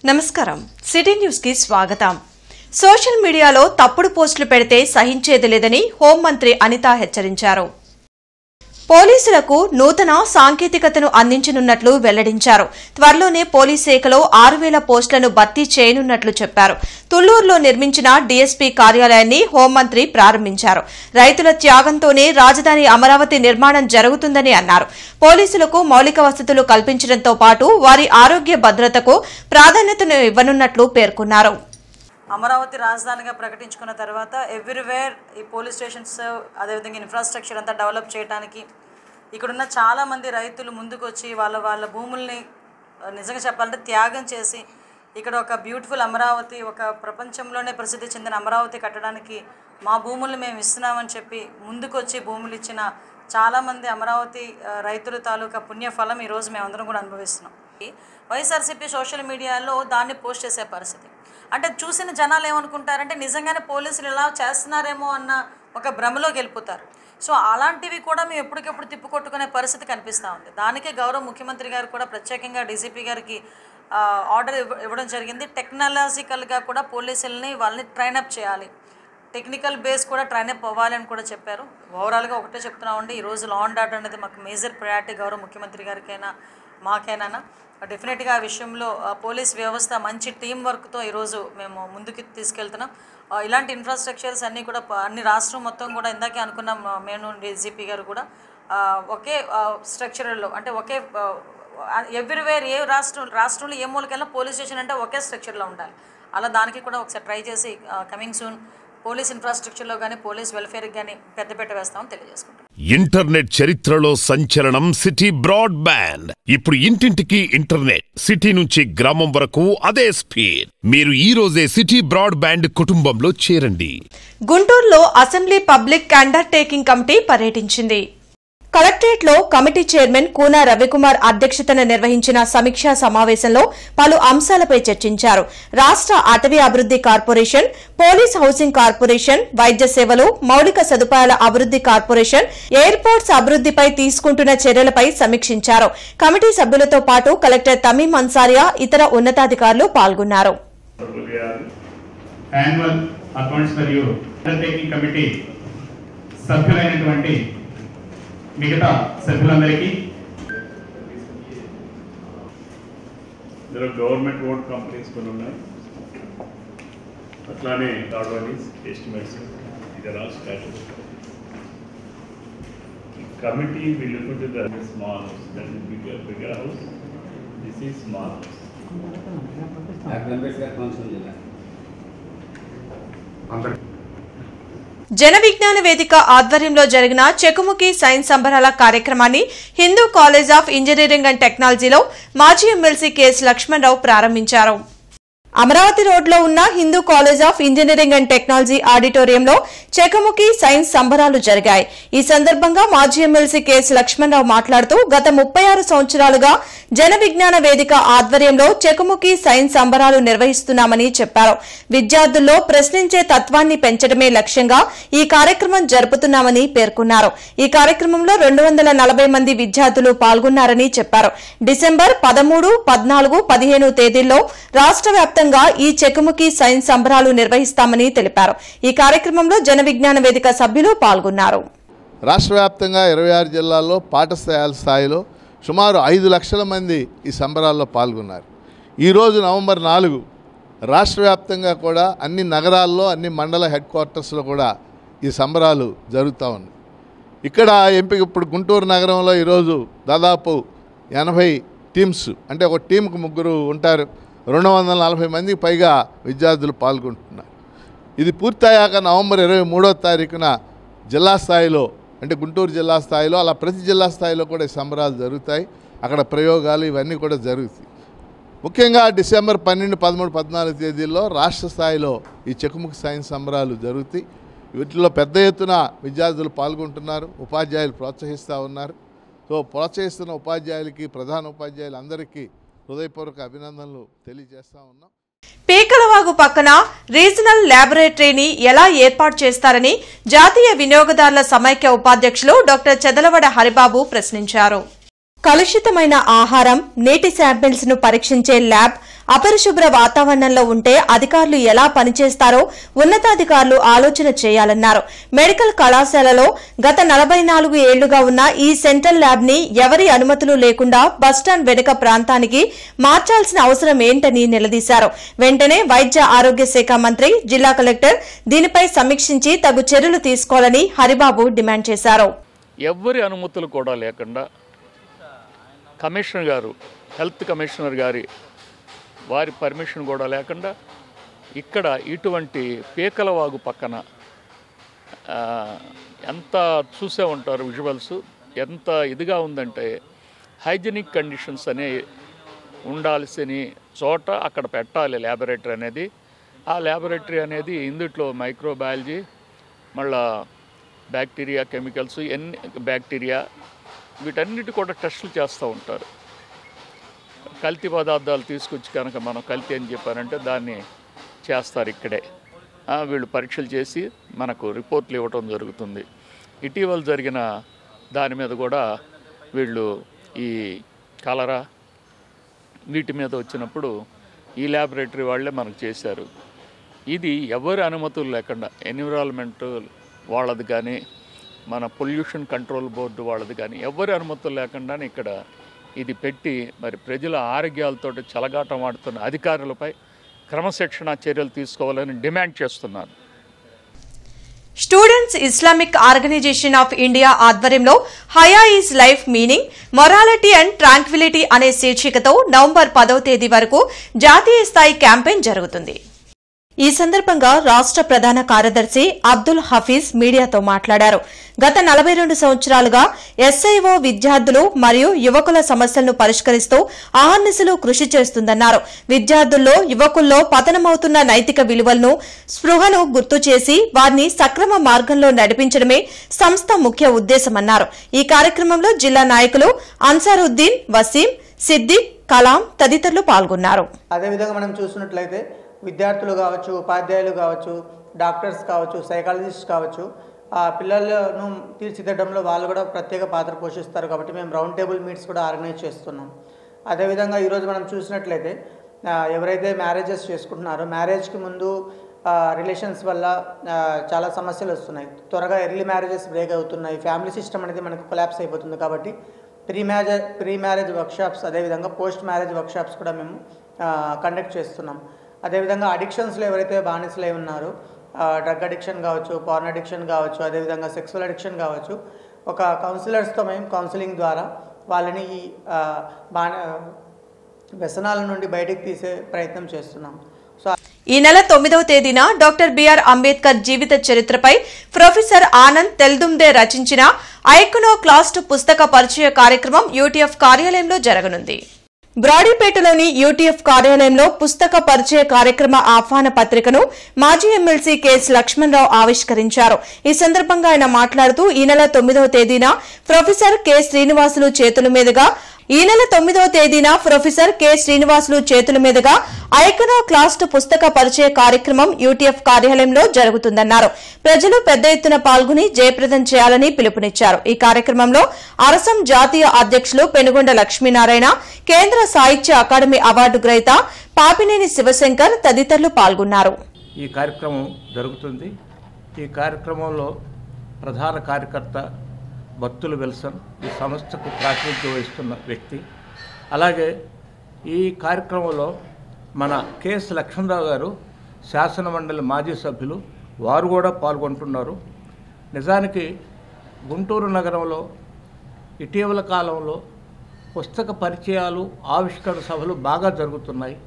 నమస్కారం city news కి స్వాగతం। సోషల్ మీడియాలో తప్పుడు పోస్టులు పెడితే సహించేది లేదని హోం మంత్రి అనిత హెచ్చరించారు। పోలీసులకు నూతన సాంకేతికతను అందించనున్నట్లు వెల్లడించారు। త్వరలోనే పోలీస్ శాఖలో 6000 పోస్టులను భర్తీ చేయనున్నట్లు చెప్పారు। తుళ్లూరులో నిర్మించిన డీఎస్పీ కార్యాలయాన్ని హోంమంత్రి ప్రారంభించారు। రైతుల త్యాగంతోనే రాజధాని అమరావతి నిర్మాణం జరుగుతుందని అన్నారు। పోలీసులకు మౌలిక వసతులు కల్పించడంతో పాటు వారి ఆరోగ్య భద్రతకు ప్రాధాన్యతను ఇవ్వనున్నట్లు పేర్కొన్నారు। అమరావతి రాజధానిగా ప్రకటించుకున్న తర్వాత ఎవ్రీవేర్ ఈ పోలీస్ స్టేషన్స్ అదేవిధంగా ఇన్ఫ్రాస్ట్రక్చర్ అంతా డెవలప్ చేయడానికి ఇక్కడున్న చాలామంది రైతులు ముందుకు వచ్చి వాళ్ళ భూముల్ని నిజంగా చెప్పాలంటే త్యాగం చేసి ఇక్కడ ఒక బ్యూటిఫుల్ అమరావతి, ఒక ప్రపంచంలోనే ప్రసిద్ధి చెందిన అమరావతి కట్టడానికి మా భూముల్ని మేము ఇస్తున్నామని చెప్పి ముందుకు వచ్చి భూములు ఇచ్చిన చాలామంది అమరావతి రైతుల తాలూకా పుణ్యఫలం ఈరోజు మేమందరం కూడా అనుభవిస్తున్నాం। వైఎస్ఆర్సీపీ సోషల్ మీడియాలో దాన్ని పోస్ట్ చేసే పరిస్థితి అంటే చూసిన జనాలు ఏమనుకుంటారంటే నిజంగానే పోలీసులు ఇలా చేస్తున్నారేమో అన్న ఒక భ్రమలోకి వెళ్ళిపోతారు। సో అలాంటివి కూడా మేము ఎప్పటికెప్పుడు తిప్పుకొట్టుకునే పరిస్థితి కనిపిస్తూ ఉంది। దానికే గౌరవ ముఖ్యమంత్రి గారు కూడా ప్రత్యేకంగా డీజీపీ గారికి ఆర్డర్ ఇవ్వడం జరిగింది। టెక్నాలజికల్గా కూడా పోలీసులని వాళ్ళని ట్రైనప్ చేయాలి, టెక్నికల్ బేస్ కూడా ట్రైనప్ అవ్వాలి అని కూడా చెప్పారు। ఓవరాల్గా ఒకటే చెప్తున్నామండి, ఈరోజు లా అండ్ ఆర్డర్ అనేది మాకు మేజర్ ప్రయారిటీ గౌరవ ముఖ్యమంత్రి గారికైనా మాకైనా డెఫినెట్గా ఆ విషయంలో పోలీస్ వ్యవస్థ మంచి టీం వర్క్తో ఈరోజు మేము ముందుకు తీసుకెళ్తున్నాం। ఇలాంటి ఇన్ఫ్రాస్ట్రక్చర్స్ అన్నీ కూడా అన్ని రాష్ట్రం మొత్తం కూడా ఇందాకే అనుకున్నాం, మేము డీజీపీ గారు కూడా ఒకే స్ట్రక్చర్లో అంటే ఒకే ఎవ్రీవేర్ ఏ రాష్ట్రంలో ఏ మూలకైనా పోలీస్ స్టేషన్ అంటే ఒకే స్ట్రక్చర్లో ఉండాలి। అలా దానికి కూడా ఒకసారి ట్రై చేసి కమింగ్ సూన్ పోలీస్ ఇన్ఫ్రాస్ట్రక్చర్లో కానీ పోలీస్ వెల్ఫేర్కి కానీ పెద్దపీట వేస్తామని తెలియజేసుకుంటాం। ఇంటర్నెట్ చరిత్రలో సంచలనం సిటీ బ్రాడ్బ్యాండ్। ఇప్పుడు ఇంటింటికి ఇంటర్నెట్, సిటీ నుంచి గ్రామం వరకు అదే స్పీడ్। మీరు ఈ రోజే సిటీ బ్రాడ్బ్యాండ్ కుటుంబంలో చేరండి। గుంటూరులో అసెంబ్లీ పబ్లిక్ అండర్టేకింగ్ కమిటీ పర్యటించింది। కలెక్టరేట్ లో కమిటీ చైర్మన్ కూన రవికుమార్ అధ్యక్షతన నిర్వహించిన సమీక్షా సమావేశంలో పలు అంశాలపై చర్చించారు। రాష్ట్ర అటవీ అభివృద్ది కార్పొరేషన్, పోలీస్ హౌసింగ్ కార్పొరేషన్, వైద్య సేవలు, మౌలిక సదుపాయాల అభివృద్ది కార్పొరేషన్, ఎయిర్పోర్ట్స్ అభివృద్దిపై తీసుకుంటున్న చర్యలపై సమీక్షించారు। కమిటీ సభ్యులతో పాటు కలెక్టర్ తమీం అన్సారియా, ఇతర ఉన్నతాధికారులు పాల్గొన్నారు। మిగతా సభ్యులందరికీ గవర్నమెంట్ ఓన్ కంపెనీస్ కొన్ని ఉన్నాయి, అట్లానే ఆర్డర్స్ ఎస్టిమేట్స్ ఇది last status committee will look to the small house that is bigger house, this is small house. Jana Vignana వేదిక ఆధ్వర్యంలో జరిగిన చెకుముకి సైన్స్ సంబరాల కార్యక్రమాన్ని Hindu college of engineering and టెక్నాలజీలో మాజీ ఎమ్మెల్సీ కెఎస్ లక్ష్మణరావు ప్రారంభించారు। అమరావతి రోడ్లో ఉన్న Hindu college of engineering and technology ఆడిటోరియంలో చెకుముకి సైన్స్ సంబరాలు జరిగాయి। ఈ సందర్భంగా మాజీ ఎమ్మెల్సీ కెఎస్ లక్ష్మణరావు మాట్లాడుతూ గత 36 సంవత్సరాలుగా జన విజ్ఞాన వేదిక ఆధ్వర్యంలో చెకుముకి సైన్స్ సంబరాలు నిర్వహిస్తున్నామని చెప్పారు। విద్యార్థుల్లో ప్రశ్నించే తత్వాన్ని పెంచడమే లక్ష్యంగా ఈ కార్యక్రమం జరుపుతున్నామని పేర్కొన్నారు। ఈ కార్యక్రమంలో 240 మంది విద్యార్థులు పాల్గొన్నారని చెప్పారు। డిసెంబర్ 13, 14, 15 తేదీల్లో రాష్ట్ర వ్యాప్తంగా ఈ చెకుముకి సైన్స్ సంబరాలు నిర్వహిస్తామని తెలిపారు। ఈ కార్యక్రమంలో జన విజ్ఞాన వేదిక సభ్యులు పాల్గొన్నారు। రాష్ట్ర వ్యాప్తంగా 26 జిల్లాల్లో పాఠశాల స్థాయిలో సుమారు 5 లక్షల మంది ఈ సంబరాల్లో పాల్గొన్నారు। ఈరోజు నవంబర్ 4 రాష్ట్ర వ్యాప్తంగా కూడా అన్ని నగరాల్లో, అన్ని మండల హెడ్ క్వార్టర్స్లో కూడా ఈ సంబరాలు జరుగుతూ ఉన్నాయి। ఇక్కడ ఎంపిక ఇప్పుడు గుంటూరు నగరంలో ఈరోజు దాదాపు 80 టీమ్స్, అంటే ఒక టీంకు 3 ఉంటారు, 240 మందికి పైగా విద్యార్థులు పాల్గొంటున్నారు। ఇది పూర్తయ్యాక నవంబర్ 23వ తారీఖున జిల్లా స్థాయిలో, అంటే గుంటూరు జిల్లా స్థాయిలో, అలా ప్రతి జిల్లా స్థాయిలో కూడా ఈ సంబరాలు జరుగుతాయి। అక్కడ ప్రయోగాలు ఇవన్నీ కూడా జరుగుతాయి। ముఖ్యంగా డిసెంబర్ 12, 13, 14 తేదీల్లో రాష్ట్ర స్థాయిలో ఈ చెకుముకి సైన్స్ సంబరాలు జరుగుతాయి। వీటిలో పెద్ద ఎత్తున విద్యార్థులు పాల్గొంటున్నారు, ఉపాధ్యాయులు ప్రోత్సహిస్తూ ఉన్నారు। సో ప్రోత్సహిస్తున్న ఉపాధ్యాయులకి, ప్రధాన ఉపాధ్యాయులందరికీ హృదయపూర్వక అభినందనలు తెలియజేస్తా ఉన్నాం। పీకలవాగు పక్కన రీజనల్ ల్యాబొరేటరీని ఎలా ఏర్పాటు చేస్తారని జాతీయ వినియోగదారుల సమైక్య ఉపాధ్యక్షులు డాక్టర్ చెదలవడ హరిబాబు ప్రశ్నించారు। కలుషితమైన ఆహారం, నీటి శాంపిల్స్ ను పరీక్షించే ల్యాబ్, అపరిశుభ్ర వాతావరణంలో ఉంటే అధికారులు ఎలా పనిచేస్తారో ఉన్నతాధికారులు ఆలోచన చేయాలన్నారు. మెడికల్ కళాశాలలో గత 44 ఏళ్లుగా ఉన్న ఈ సెంట్రల్ ల్యాబ్ ని ఎవరి అనుమతులు లేకుండా బస్టాండ్ వెనుక ప్రాంతానికి మార్చాల్సిన అవసరం ఏంటని నిలదీశారు. వెంటనే వైద్య ఆరోగ్య శాఖ మంత్రి, జిల్లా కలెక్టర్ దీనిపై సమీక్షించి తగు చర్యలు తీసుకోవాలని హరిబాబు డిమాండ్ చేశారు. ఎవరి అనుమతులు కూడా లేకుండా కమిషనర్ గారు, హెల్త్ కమిషనర్ గారి వారి పర్మిషన్ కూడా లేకుండా ఇక్కడ ఇటువంటి పీకలవాగు పక్కన ఎంత చూసే ఉంటారు విజువల్స్, ఎంత ఇదిగా ఉందంటే హైజీనిక్ కండిషన్స్ అనే ఉండాల్సిన చోట అక్కడ పెట్టాలి ల్యాబొరేటరీ అనేది. ఆ ల్యాబొరేటరీ అనేది ఇందుట్లో మైక్రోబయాలజీ, మళ్ళా బ్యాక్టీరియా, కెమికల్స్, బ్యాక్టీరియా వీటన్నిటి కూడా టెస్టులు చేస్తూ ఉంటారు. కల్తీ పదార్థాలు తీసుకొచ్చి కనుక మనం కల్తీ అని చెప్పారంటే దాన్ని చేస్తారు ఇక్కడే. వీళ్ళు పరీక్షలు చేసి మనకు రిపోర్ట్లు ఇవ్వటం జరుగుతుంది. ఇటీవల జరిగిన దాని మీద కూడా వీళ్ళు ఈ కలరా వీటి మీద వచ్చినప్పుడు ఈ ల్యాబొరేటరీ వాళ్ళే మనకు చేశారు. ఇది ఎవరి అనుమతులు లేకుండా ఎన్విరాన్మెంట్ వాళ్ళది కానీ మన పొల్యూషన్ కంట్రోల్ బోర్డు వాళ్ళది కానీ ఎవరి అనుమతులు లేకుండానే ఇక్కడ ఇది పెట్టి మరి ప్రజల ఆరోగ్యాలతో చెలగాటం ఆడుతున్న అధికారులపై క్రమశిక్షణ చర్యలు తీసుకోవాలని డిమాండ్ చేస్తున్నారు. Students Islamic organisation of India ఆధ్వర్యంలో హయా is life meaning, morality and tranquillity అనే శీర్షికతో నవంబర్ 10వ తేదీ వరకు జాతీయ స్థాయి క్యాంపెయిన్ జరుగుతుంది. ఈ సందర్భంగా రాష్ట్ర ప్రధాన కార్యదర్శి అబ్దుల్ హఫీజ్ మీడియాతో మాట్లాడారు. గత 42 సంవత్సరాలుగా ఎస్ఐఓ విద్యార్థులు మరియు యువకుల సమస్యలను పరిష్కరిస్తూ అహర్నిశలు కృషి చేస్తుందన్నారు. విద్యార్థుల్లో, యువకుల్లో పతనమవుతున్న నైతిక విలువలను, స్పృహను గుర్తు చేసి వారిని సక్రమ మార్గంలో నడిపించడమే సంస్థ ముఖ్య ఉద్దేశమన్నారు. ఈ కార్యక్రమంలో జిల్లా నాయకులు అన్సారుద్దీన్, వసీం, సిద్దిక్, కలాం తదితరులు పాల్గొన్నారు. అదేవిధంగా మనం చూసినట్లయితే విద్యార్థులు కావచ్చు, ఉపాధ్యాయులు కావచ్చు, డాక్టర్స్ కావచ్చు, సైకాలజిస్ట్ కావచ్చు, ఆ పిల్లలను తీర్చిదిద్దడంలో వాళ్ళు కూడా ప్రత్యేక పాత్ర పోషిస్తారు. కాబట్టి మేము రౌండ్ టేబుల్ మీట్స్ కూడా ఆర్గనైజ్ చేస్తున్నాం. అదేవిధంగా ఈరోజు మనం చూసినట్లయితే ఎవరైతే మ్యారేజెస్ చేసుకుంటున్నారో మ్యారేజ్కి ముందు రిలేషన్స్ వల్ల చాలా సమస్యలు వస్తున్నాయి. త్వరగా ఎర్లీ మ్యారేజెస్ బ్రేక్ అవుతున్నాయి. ఫ్యామిలీ సిస్టమ్ అనేది మనకు కొలాప్స్ అయిపోతుంది. కాబట్టి ప్రీ మ్యారేజ్ వర్క్షాప్స్, అదేవిధంగా పోస్ట్ మ్యారేజ్ వర్క్షాప్స్ కూడా మేము కండక్ట్ చేస్తున్నాం. అదేవిధంగా అడిక్షన్స్లో ఎవరైతే బానిసలై ఉన్నారో, డ్రగ్ అడిక్షన్ కావచ్చు, పార్న్ అడిక్షన్ కావచ్చు, అదేవిధంగా సెక్సువల్ అడిక్షన్ కావచ్చు, ఒక కౌన్సిలర్స్తో మేము కౌన్సిలింగ్ ద్వారా వాళ్ళని ఈ వ్యసనాల నుండి బయటికి తీసే ప్రయత్నం చేస్తున్నాం. ఈ నెల 9వ తేదీన డాక్టర్ బిఆర్ అంబేద్కర్ జీవిత చరిత్రపై ప్రొఫెసర్ ఆనంద్ తెల్దుందే రచించిన ఐకోనోక్లాస్ట్ పుస్తక పరిచయ కార్యక్రమం యూటీఎఫ్ కార్యాలయంలో జరగనుంది. బ్రాడీపేటలోని యూటీఎఫ్ కార్యాలయంలో పుస్తక పరిచయ కార్యక్రమ ఆహ్వాన పత్రికను మాజీ ఎమ్మెల్సీ కెఎస్ లక్ష్మణరావు ఆవిష్కరించారు. ఈ సందర్భంగా ఆయన మాట్లాడుతూ ఈ నెల 9వ తేదీన ప్రొఫెసర్ కె శ్రీనివాసులు చేతుల మీదుగా ఐకోనోక్లాస్ట్ పుస్తక పరిచయ కార్యక్రమం యూటీఎఫ్ కార్యాలయంలో జరుగుతుందన్నారు. ప్రజలు పెద్ద ఎత్తున పాల్గొని జయప్రదం చేయాలని పిలుపునిచ్చారు. ఈ కార్యక్రమంలో అరసం జాతీయ అధ్యక్షులు పెనుగొండ లక్ష్మీనారాయణ, కేంద్ర సాహిత్య అకాడమీ అవార్డు గ్రహీత పాపినేని శివశంకర్ తదితరులు పాల్గొన్నారు. ఈ కార్యక్రమం జరుగుతుంది. ఈ కార్యక్రమంలో ప్రధాన కార్యకర్త బత్తుల విల్సన్, ఈ సంస్థకు ప్రాతినిధ్యం వహిస్తున్న వ్యక్తి. అలాగే ఈ కార్యక్రమంలో మన కెఎస్ లక్ష్మణరావు గారు, శాసనమండలి మాజీ సభ్యులు, వారు కూడా పాల్గొంటున్నారు. నిజానికి గుంటూరు నగరంలో ఇటీవల కాలంలో పుస్తక పరిచయాలు, ఆవిష్కరణ సభలు బాగా జరుగుతున్నాయి.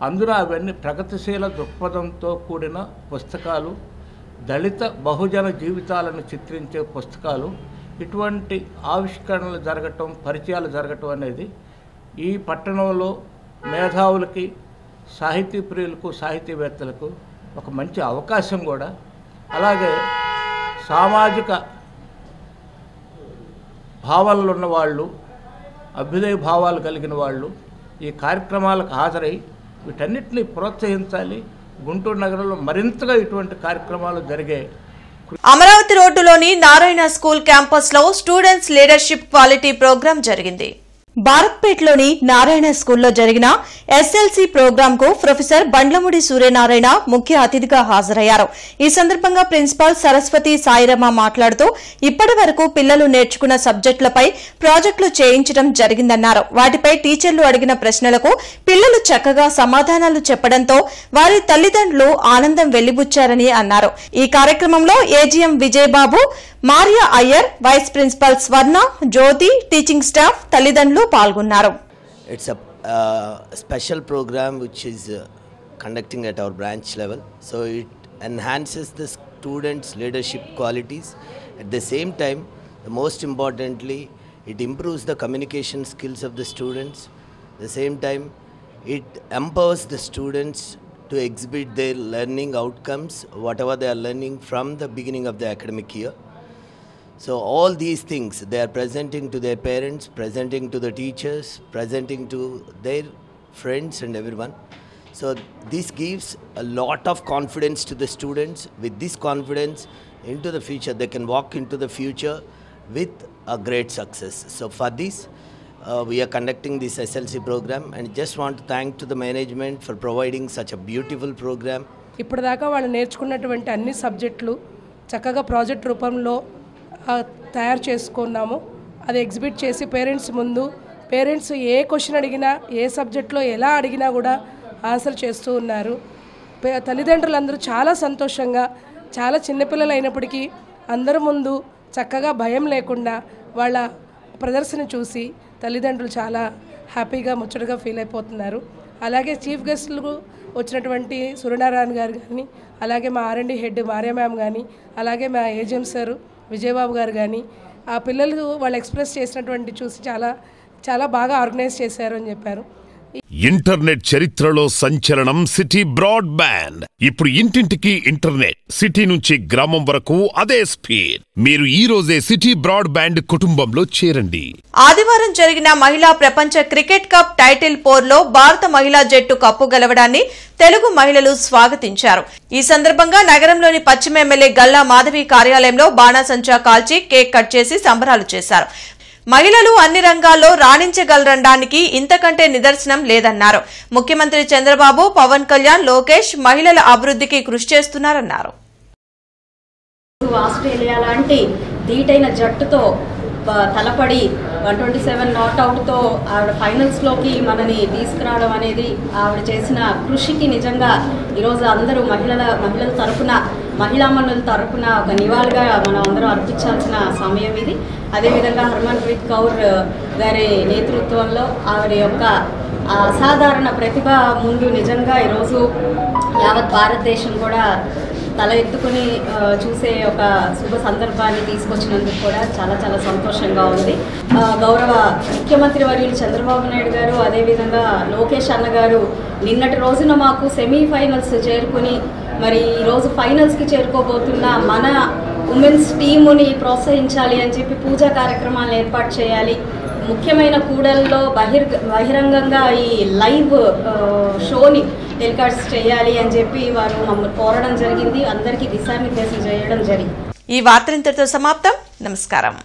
అందులో అవన్నీ ప్రగతిశీల దృక్పథంతో కూడిన పుస్తకాలు, దళిత బహుజన జీవితాలను చిత్రించే పుస్తకాలు, ఇటువంటి ఆవిష్కరణలు జరగటం, పరిచయాలు జరగటం అనేది ఈ పట్టణంలో మేధావులకి, సాహితీ ప్రియులకు, సాహితీవేత్తలకు ఒక మంచి అవకాశం కూడా. అలాగే సామాజిక భావాలు ఉన్నవాళ్ళు, అభ్యుదయ భావాలు కలిగిన వాళ్ళు ఈ కార్యక్రమాలకు హాజరై వీటన్నిటిని ప్రోత్సహించాలి. గుంటూరు నగరంలో మరింతగా ఇటువంటి కార్యక్రమాలు జరిగే. అమరావతి రోడ్డులోని నారాయణ స్కూల్ క్యాంపస్ లో స్టూడెంట్స్ లీడర్షిప్ క్వాలిటీ ప్రోగ్రాం జరిగింది. భారత్పేటలోని నారాయణ స్కూల్లో జరిగిన ఎస్ఎల్సీ ప్రోగ్రాంకు ప్రొఫెసర్ బండ్లమూడి సూర్యనారాయణ ముఖ్య అతిథిగా హాజరయ్యారు. ఈ సందర్భంగా ప్రిన్సిపాల్ సరస్వతి సాయిరమ్మ మాట్లాడుతూ ఇప్పటి వరకు పిల్లలు నేర్చుకున్న సబ్జెక్టులపై ప్రాజెక్టులు చేయించడం జరిగిందన్నారు. వాటిపై టీచర్లు అడిగిన ప్రశ్నలకు పిల్లలు చక్కగా సమాధానాలు చెప్పడంతో వారి తల్లిదండ్రులు ఆనందం వెళ్లిబుచ్చారని అన్నారు. ఈ కార్యక్రమంలో AGM Vijayababu, Maria Iyer, vice principal Swarna, Jyothi, teaching staff, తల్లిదండ్రులు పాల్గొన్నారు. It's a special program which is conducting at our branch level, so it enhances the students' leadership qualities. At the same time, most importantly, it improves the communication skills of the students. At the same time, it empowers the students to exhibit their learning outcomes, whatever they are learning from the beginning of the academic year. So all these things they are presenting to their parents, presenting to the teachers, presenting to their friends and everyone. So this gives a lot of confidence to the students. With this confidence into the future, they can walk into the future with a great success. So for this, we are conducting this SLC program, and just want to thank to the management for providing such a beautiful program. ఇప్పటిదాకా వాళ్ళు నేర్చుకున్నటువంటి అన్ని సబ్జెక్టులు చక్కగా project రూపంలో తయారు చేసుకున్నాము. అది ఎగ్జిబిట్ చేసి పేరెంట్స్ ముందు, పేరెంట్స్ ఏ క్వశ్చన్ అడిగినా, ఏ సబ్జెక్ట్లో ఎలా అడిగినా కూడా ఆన్సర్ చేస్తూ ఉన్నారు. తల్లిదండ్రులందరూ చాలా సంతోషంగా, చాలా చిన్నపిల్లలు అయినప్పటికీ అందరి ముందు చక్కగా భయం లేకుండా వాళ్ళ ప్రదర్శన చూసి తల్లిదండ్రులు చాలా హ్యాపీగా ముచ్చటగా ఫీల్ అయిపోతున్నారు. అలాగే చీఫ్ గెస్టులు వచ్చినటువంటి సూర్యనారాయణ గారు కానీ, అలాగే మా ఆర్ఎండి హెడ్ మారియా మ్యామ్ కానీ, అలాగే మా ఏజీఎం సార్ విజయబాబు గారు కానీ, ఆ పిల్లలు వాళ్ళు ఎక్స్ప్రెస్ చేసినటువంటి చూసి చాలా చాలా బాగా ఆర్గనైజ్ చేశారు అని చెప్పారు. ఇంటర్నెట్ చరిత్రలో సంచలనం సిటీ బ్రాడ్బ్యాండ్. ఇప్పుడు ఇంటింటికి ఇంటర్నెట్, సిటీ నుంచి గ్రామం వరకు అదే స్పీడ్. మీరు ఈ రోజే సిటీ బ్రాడ్బ్యాండ్ కుటుంబంలో చేరండి. ఆదివారం జరిగిన మహిళా ప్రపంచ క్రికెట్ కప్ టైటిల్ పోర్లో భారత మహిళా జట్టు కప్పు గెలవడాన్ని తెలుగు మహిళలు స్వాగతించారు. ఈ సందర్భంగా నగరంలోని పశ్చిమ ఎమ్మెల్యే గల్లా మాధవి కార్యాలయంలో బాణాసంచా కాల్చి కేక్ కట్ చేసి సంబరాలు చేశారు. మహిళలు అన్ని రంగాల్లో రాణించగలరనడానికి ఇంతకంటే నిదర్శనం లేదన్నారు. ముఖ్యమంత్రి చంద్రబాబు, పవన్ కళ్యాణ్, లోకేష్ మహిళల అభివృద్ధికి కృషి చేస్తున్నారన్నారు. ఆస్ట్రేలియా లాంటి ధీటైన జట్టుతో తలపడి 127 నాట్అవుట్తో ఆవిడ ఫైనల్స్లోకి మనని తీసుకురావడం అనేది ఆవిడ చేసిన కృషికి నిజంగా ఈరోజు అందరూ మహిళల తరఫున, మహిళామణుల తరఫున ఒక నివాళిగా మనం అందరూ అర్పించాల్సిన సమయం ఇది. అదేవిధంగా హర్మన్ప్రీత్ కౌర్ గారి నేతృత్వంలో ఆవిడ యొక్క అసాధారణ ప్రతిభ ముందు నిజంగా ఈరోజు యావత్ భారతదేశం కూడా తల ఎత్తుకుని చూసే ఒక శుభ సందర్భాన్ని తీసుకొచ్చినందుకు కూడా చాలా చాలా సంతోషంగా ఉంది. గౌరవ ముఖ్యమంత్రి వర్యులు చంద్రబాబు నాయుడు గారు, అదేవిధంగా లోకేష్ అన్న గారు నిన్నటి రోజున మాకు సెమీఫైనల్స్ చేరుకుని మరి ఈరోజు ఫైనల్స్కి చేరుకోబోతున్న మన ఉమెన్స్ టీముని ప్రోత్సహించాలి అని చెప్పి పూజా కార్యక్రమాలను ఏర్పాటు చేయాలి. ముఖ్యమైన కూడల్లో బహిరంగంగా ఈ లైవ్ షోని టెలికాస్ట్ చేయాలి అని చెప్పి వారు మమ్మల్ని కోరడం జరిగింది. అందరికీ దిశానిర్దేశం చేయడం జరిగింది. ఈ వార్తలు ఇంతటితో సమాప్తం. నమస్కారం.